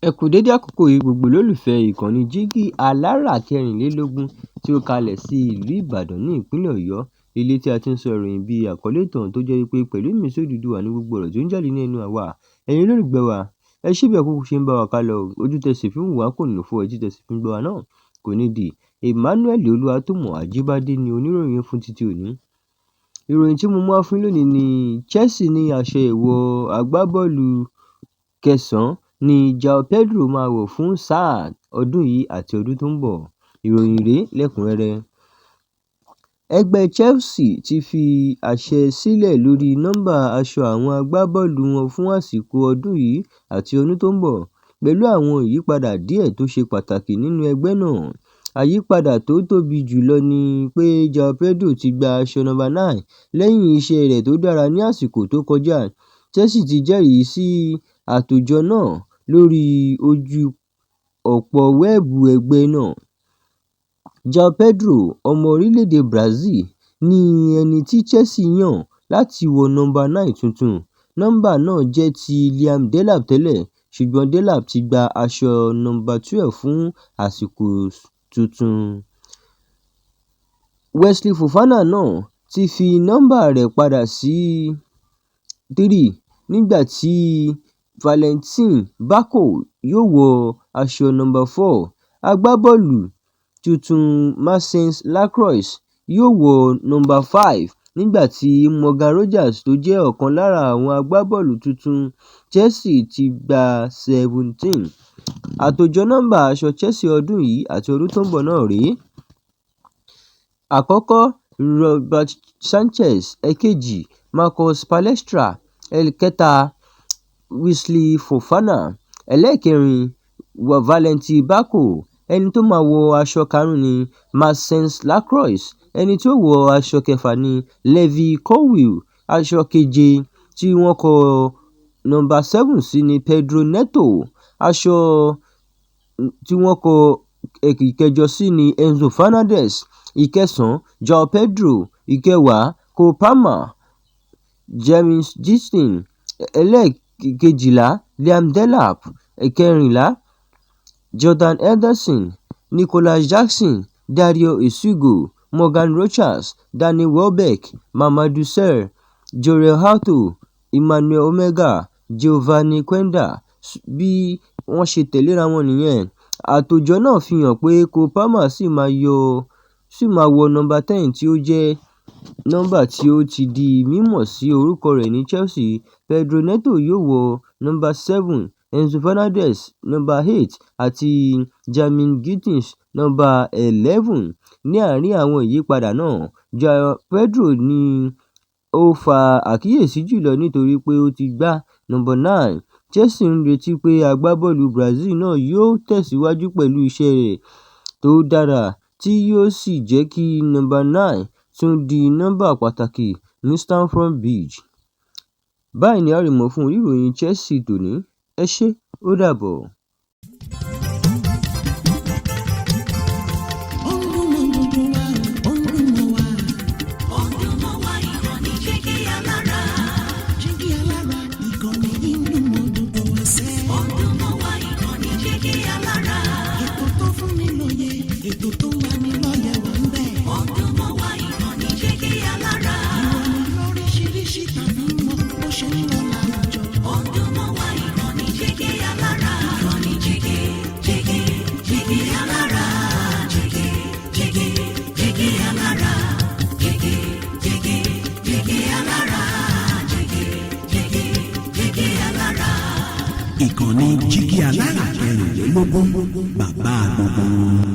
Ẹ kú dédé àkókò yìí gbogbo olólùfẹ́ ìkànnì Jígí alára 24 tí ó kalẹ̀ sí ìlú Ìbàdàn ní ìpínlẹ̀ Ọ̀yọ́, ilé tí a ti ń sọ ìròyìn bí àkọlé ìtàn tó jẹ́ wípé pẹ̀lú ìmísí Odùduwà ní gbogbo ọ̀rọ̀ tó ń jáde ní ẹnu àwa. Ẹ̀yin olólùgbẹ́ wa, ẹ ṣé bí àkókò ṣe ń bá wa kálọ, ojú tẹsí fi ń wò wá kò ní fọ́, etí tẹsí fi ń gbọ́ wa náà kò ní di. Emmanuel Olúwatómọ̀ Ajíbádé ni oníròyìn fún títí òní. Ìròyìn tí mo mú wá fún yín lónìí ni Chelsea ní àṣẹ ìwọ̀ agbábọ́ọ̀lù kẹsàn ni Joao Pedro máa wọ̀ fún sáà ọdún yìí àti ọdún tó ń bọ̀. Ìròyìn rèé lẹ́kùnrẹ́rẹ́. Ẹgbẹ́ Chelsea ti fi àṣẹ sílẹ̀ lórí nọ́mbà aṣọ àwọn agbábọ́ọ̀lù wọn fún àsìkò ọdún yìí àti ọdún tó ń bọ̀, pẹ̀lú àwọn ìyípadà díẹ̀ tó ṣe pàtàkì nínú ẹgbẹ́ náà. Àyípadà tó tóbi jùlọ ni pé Joao Pedro ti gba aṣọ nọ́mbà 9 lẹ́yìn iṣẹ́ rẹ̀ tó dára ní àsìkò tó kọjá. Chelsea ti jẹ́rìí sí àtòjọ náà lórí ojú òpó wẹ́ẹ̀bù ẹgbẹ́ náà. Joao Pedro, ọmọ orílẹ̀-èdè Brazil, ni ẹni tí Chelsea yàn láti wọ nọ́mbà 9 tuntun. Nọ́mbà náà jẹ́ ti Liam Delap tẹ́lẹ̀, ṣùgbọ́n Delap ti gba aṣọ nọ́mbà 12 fún àsìkò tuntun. Wesley Fofana náà ti fi nọ́mbà rẹ̀ padà sí 3 nígbà tí Valentin Bako yóò wọ aṣọ nọ́mbà 4. Agbábọ́ọ̀lù tuntun Maxence Lacroix yóò wọ nọ́mbà 5 nígbà tí Morgan Rogers tó jẹ́ ọ̀kan lára àwọn agbábọ́ọ̀lù tuntun Chelsea ti gba 17. Àtòjọ nọ́mbà aṣọ Chelsea ọdún yìí àti ọdún tó ń bọ̀ náà rèé. Àkọ́kọ́, Robert Sanchez. Ẹ̀kejì, Marcus Palestra. Ẹ̀kẹta, Wesley Fofana. Ẹlẹ́ẹ̀kẹrin, Valentin Bako. Ẹni tó máa wọ aṣọ karùn-ún ni Maxence Lacroix. Ẹni tí ó wọ aṣọ kẹfà ni Levi Colwill. Aṣọ keje tí wọ́n kọ nọ́mbà 7 sí ni Pedro Neto. Aṣọ tí wọ́n kọ ìkẹjọ sí ni Enzo Fernandez. Ìkẹsàn, Joao Pedro. Ìkẹwàá, Cole Palmer. James Justin. Ẹlẹ́ẹ̀kejìlá, Liam Delap. Ìkẹrìnlá, Jordan Henderson. Nicholas Jackson. Dario Isugo. Morgan Rogers. Danny Welbeck. Mamadou Sarr. Jorel Ayew. Emmanuel Omega. Giovanni Quenda. Bí wọ́n ṣe tẹ̀léra wọn nìyẹn. Àtòjọ náà fi hàn pé Cole Palmer sì máa wọ nọ́mbà 10 tí ó jẹ́ nọ́mbà tí ó ti di mímọ̀ sí orúkọ rẹ̀ ní Chelsea. Pedro Neto yóò wọ nọ́mbà 7, Enzo Fernandez nọ́mbà 8 àti Jamin Gittins nọ́mbà 11. Ní àárín àwọn ìyípadà náà, Joao Pedro ni ó fa àkíyèsí jùlọ nítorí pé ó ti gba nọ́mbà 9. Chelsea ń retí pé agbábọ́ọ̀lù Brazil náà yóò tẹ̀síwájú pẹ̀lú iṣẹ́ rẹ̀ tó dára tí yóò sì jẹ́ kí nọ́mbà 9 tún di nọ́mbà pàtàkì ní Stamford Bridge. Báyìí ni a rí mọ́ fún ìròyìn Chelsea tòní. Ẹ ṣé, ó dàbọ̀. Ìkànnì Jígí alára 24, bàbá gbogbo.